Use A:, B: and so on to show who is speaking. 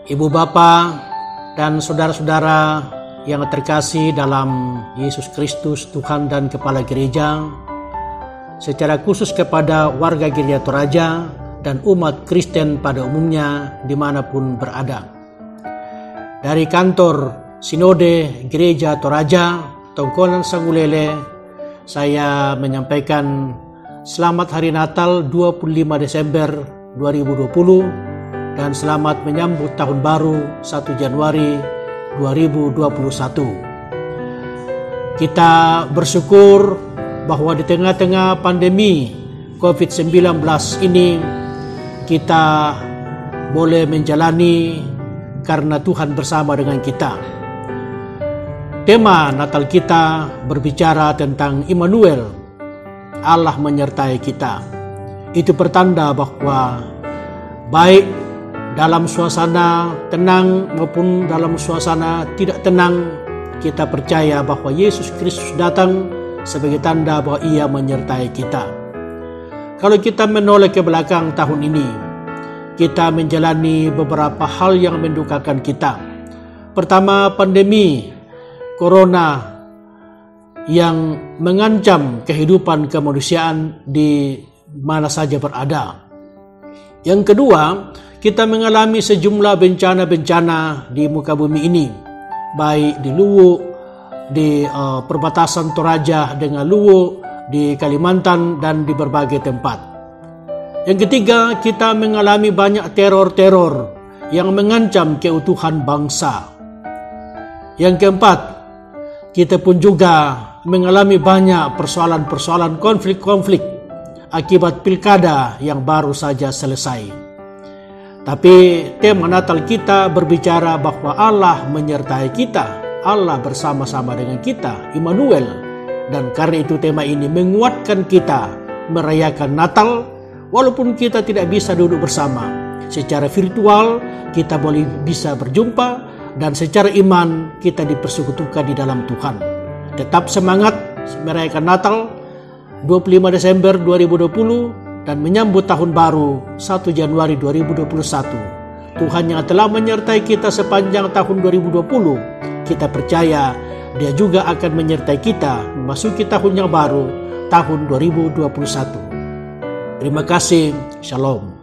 A: Ibu Bapa dan saudara-saudara yang terkasih dalam Yesus Kristus, Tuhan dan Kepala Gereja, secara khusus kepada warga Gereja Toraja dan umat Kristen pada umumnya dimanapun berada. Dari kantor Sinode Gereja Toraja, Tongkonan Sangulele, saya menyampaikan selamat Hari Natal 25 Desember 2020 dan selamat menyambut Tahun Baru 1 Januari 2021. Kita bersyukur bahwa di tengah-tengah pandemi COVID-19 ini kita boleh menjalani karena Tuhan bersama dengan kita. Tema Natal kita berbicara tentang Immanuel, Allah menyertai kita. Itu pertanda bahwa baik dalam suasana tenang maupun dalam suasana tidak tenang, kita percaya bahwa Yesus Kristus datang sebagai tanda bahwa Ia menyertai kita. Kalau kita menoleh ke belakang tahun ini, kita menjalani beberapa hal yang mendukakan kita. Pertama, pandemi Corona yang mengancam kehidupan kemanusiaan di mana saja berada. Yang kedua, kita mengalami sejumlah bencana-bencana di muka bumi ini, baik di Luwu, di perbatasan Toraja dengan Luwu, di Kalimantan, dan di berbagai tempat. Yang ketiga, kita mengalami banyak teror-teror yang mengancam keutuhan bangsa. Yang keempat, kita pun juga mengalami banyak persoalan-persoalan konflik-konflik akibat pilkada yang baru saja selesai. Tapi tema Natal kita berbicara bahwa Allah menyertai kita, Allah bersama-sama dengan kita, Immanuel. Dan karena itu tema ini menguatkan kita merayakan Natal, walaupun kita tidak bisa duduk bersama. Secara virtual kita bisa berjumpa, dan secara iman kita dipersekutukan di dalam Tuhan. Tetap semangat merayakan Natal 25 Desember 2020 dan menyambut Tahun Baru 1 Januari 2021. Tuhan yang telah menyertai kita sepanjang tahun 2020, kita percaya Dia juga akan menyertai kita memasuki tahun yang baru, tahun 2021. Terima kasih. Shalom.